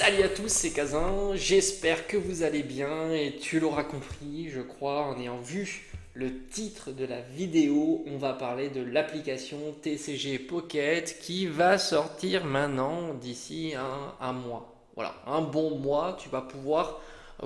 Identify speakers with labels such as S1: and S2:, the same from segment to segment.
S1: Salut à tous, c'est Kazin, j'espère que vous allez bien et tu l'auras compris, je crois, en ayant vu le titre de la vidéo, on va parler de l'application TCG Pocket qui va sortir maintenant d'ici un mois. Voilà, un bon mois, tu vas pouvoir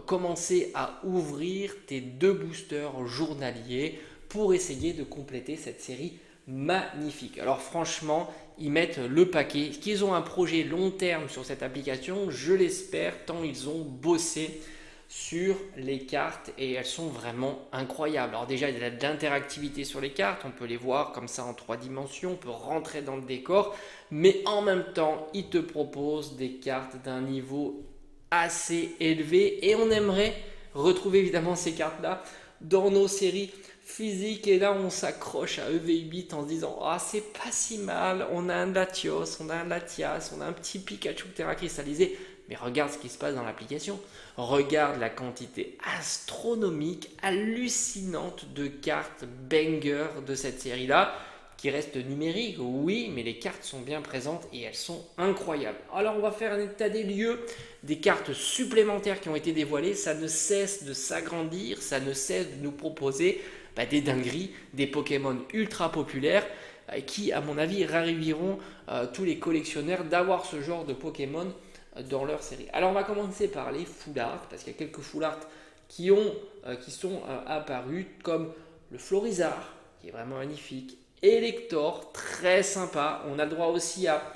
S1: commencer à ouvrir tes deux boosters journaliers pour essayer de compléter cette série magnifique. Alors franchement, ils mettent le paquet. Qu'ils ont un projet long terme sur cette application, je l'espère, tant ils ont bossé sur les cartes et elles sont vraiment incroyables. Alors déjà, il y a de l'interactivité sur les cartes, on peut les voir comme ça en trois dimensions, on peut rentrer dans le décor, mais en même temps, ils te proposent des cartes d'un niveau assez élevé et on aimerait retrouver évidemment ces cartes-là dans nos séries physiques et là on s'accroche à EV8 en se disant ah c'est pas si mal, on a un Latios, on a un Latias, on a un petit Pikachu Terra cristallisé, mais regarde ce qui se passe dans l'application, regarde la quantité astronomique, hallucinante de cartes banger de cette série là qui reste numérique, oui, mais les cartes sont bien présentes et elles sont incroyables. Alors on va faire un état des lieux des cartes supplémentaires qui ont été dévoilées, ça ne cesse de s'agrandir, ça ne cesse de nous proposer des dingueries, des Pokémon ultra populaires qui, à mon avis, raviveront tous les collectionneurs d'avoir ce genre de Pokémon dans leur série. Alors on va commencer par les full art, parce qu'il y a quelques full art qui sont apparus, comme le Florizard, qui est vraiment magnifique, Elector, très sympa. On a le droit aussi à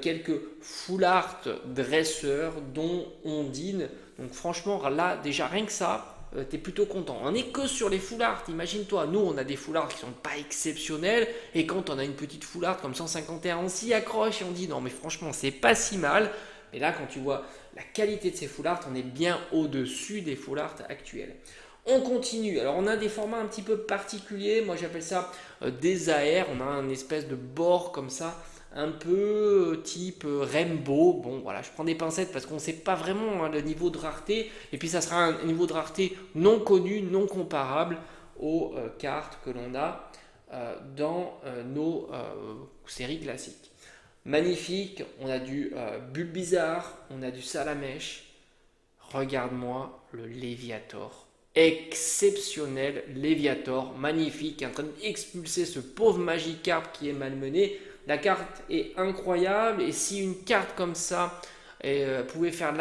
S1: quelques full art dresseurs, dont Ondine. Donc franchement, là, déjà rien que ça, t'es plutôt content. On n'est que sur les full art, imagine-toi. Nous, on a des full art qui sont pas exceptionnels. Et quand on a une petite full art comme 151, on s'y accroche et on dit non, mais franchement, c'est pas si mal. Mais là, quand tu vois la qualité de ces full art, on est bien au-dessus des full art actuels. On continue. Alors, on a des formats un petit peu particuliers. Moi, j'appelle ça des AR. On a un espèce de bord comme ça, un peu type Rainbow. Bon, voilà, je prends des pincettes parce qu'on ne sait pas vraiment le niveau de rareté. Et puis, ça sera un niveau de rareté non connu, non comparable aux cartes que l'on a dans nos séries classiques. Magnifique. On a du Bulbizarre, on a du Salamèche. Regarde-moi le Léviator. Exceptionnel Léviator, magnifique, qui est en train d'expulser ce pauvre Magikarp qui est malmené. La carte est incroyable et si une carte comme ça pouvait faire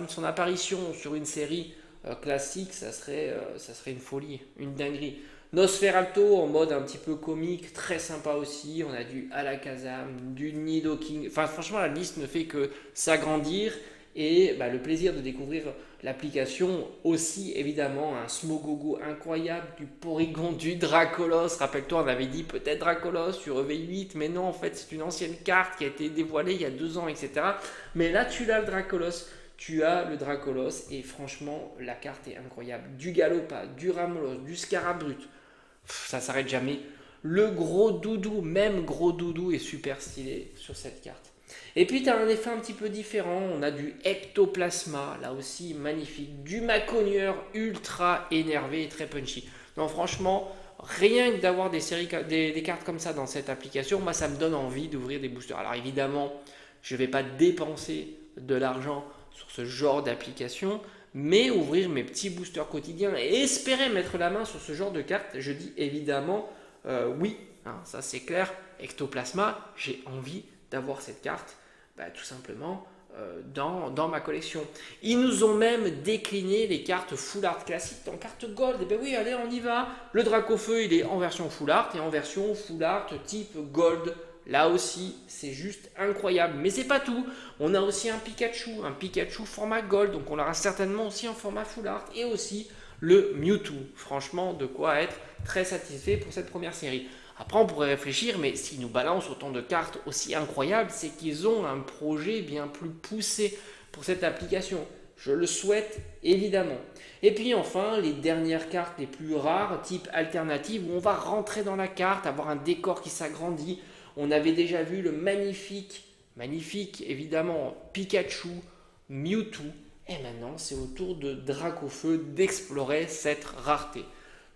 S1: son apparition sur une série classique, ça serait une folie, une dinguerie. Nosferalto en mode un petit peu comique, très sympa aussi. On a du Alakazam, du Nidoking. Enfin, franchement, la liste ne fait que s'agrandir. Et le plaisir de découvrir l'application aussi, évidemment, un Smogogo incroyable, du Porygon, du Dracolos. Rappelle-toi, on avait dit peut-être Dracolos sur EV8, mais non, en fait, c'est une ancienne carte qui a été dévoilée il y a 2 ans, etc. Mais là, tu as le Dracolos. Tu as le Dracolos et franchement, la carte est incroyable. Du Galopa, du Ramolos, du Scarabrut. Ça s'arrête jamais. Le gros doudou, même gros doudou est super stylé sur cette carte. Et puis tu as un effet un petit peu différent, on a du ectoplasma, là aussi magnifique, du Maconieur ultra énervé et très punchy. Non franchement, rien que d'avoir des cartes comme ça dans cette application, moi ça me donne envie d'ouvrir des boosters. Alors évidemment, je ne vais pas dépenser de l'argent sur ce genre d'application, mais ouvrir mes petits boosters quotidiens et espérer mettre la main sur ce genre de cartes, je dis évidemment oui, hein, ça c'est clair, ectoplasma, j'ai envie d'avoir cette carte, tout simplement dans ma collection. Ils nous ont même décliné les cartes full art classiques en carte gold. Et oui, allez, on y va. Le Dracofeu, il est en version full art et en version full art type gold. Là aussi, c'est juste incroyable. Mais c'est pas tout. On a aussi un Pikachu format gold. Donc on l'aura certainement aussi en format full art. Et aussi le Mewtwo. Franchement, de quoi être très satisfait pour cette première série. Après, on pourrait réfléchir, mais s'ils nous balancent autant de cartes aussi incroyables, c'est qu'ils ont un projet bien plus poussé pour cette application. Je le souhaite évidemment. Et puis enfin, les dernières cartes les plus rares, type alternative, où on va rentrer dans la carte, avoir un décor qui s'agrandit. On avait déjà vu le magnifique évidemment, Pikachu, Mewtwo. Et maintenant, c'est au tour de Dracofeu d'explorer cette rareté.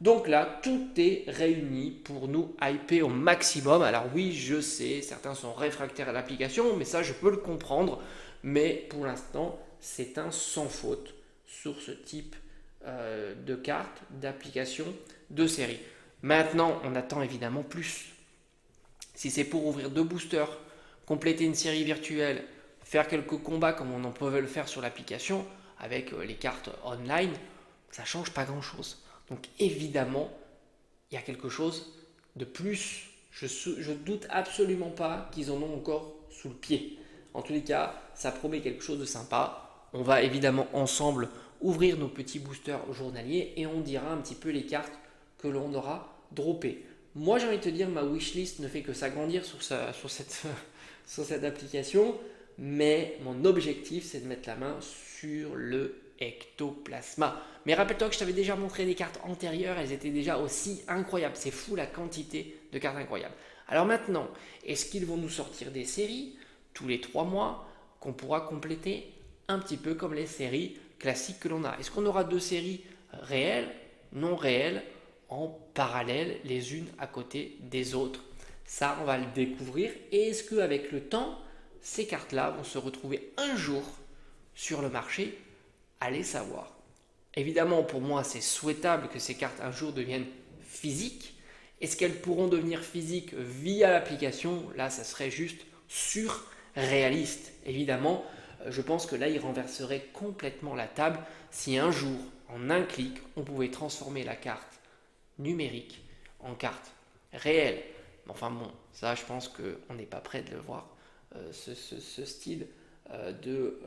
S1: Donc là, tout est réuni pour nous hyper au maximum. Alors oui, je sais, certains sont réfractaires à l'application, mais ça, je peux le comprendre. Mais pour l'instant, c'est un sans faute sur ce type de carte, d'application, de série. Maintenant, on attend évidemment plus. Si c'est pour ouvrir 2 boosters, compléter une série virtuelle, faire quelques combats comme on en pouvait le faire sur l'application, avec les cartes online, ça ne change pas grand-chose. Donc évidemment, il y a quelque chose de plus. Je doute absolument pas qu'ils en ont encore sous le pied. En tous les cas, ça promet quelque chose de sympa. On va évidemment ensemble ouvrir nos petits boosters journaliers et on dira un petit peu les cartes que l'on aura droppées. Moi, j'ai envie de te dire, ma wishlist ne fait que s'agrandir sur cette application, mais mon objectif, c'est de mettre la main sur le ectoplasma. Mais rappelle-toi que je t'avais déjà montré des cartes antérieures, elles étaient déjà aussi incroyables. C'est fou la quantité de cartes incroyables. Alors maintenant, est-ce qu'ils vont nous sortir des séries tous les 3 mois qu'on pourra compléter un petit peu comme les séries classiques que l'on a? Est-ce qu'on aura 2 séries réelles, non réelles, en parallèle, les unes à côté des autres? Ça, on va le découvrir. Et est-ce qu'avec le temps, ces cartes-là vont se retrouver un jour sur le marché? Allez savoir. Évidemment, pour moi, c'est souhaitable que ces cartes un jour deviennent physiques. Est-ce qu'elles pourront devenir physiques via l'application? Là, ça serait juste surréaliste. Évidemment, je pense que là, il renverserait complètement la table si un jour, en un clic, on pouvait transformer la carte numérique en carte réelle. Enfin bon, ça, je pense qu'on n'est pas prêt de le voir, ce style de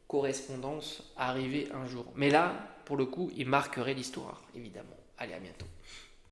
S1: correspondance arriver un jour. Mais là, pour le coup, il marquerait l'histoire, évidemment. Allez, à bientôt.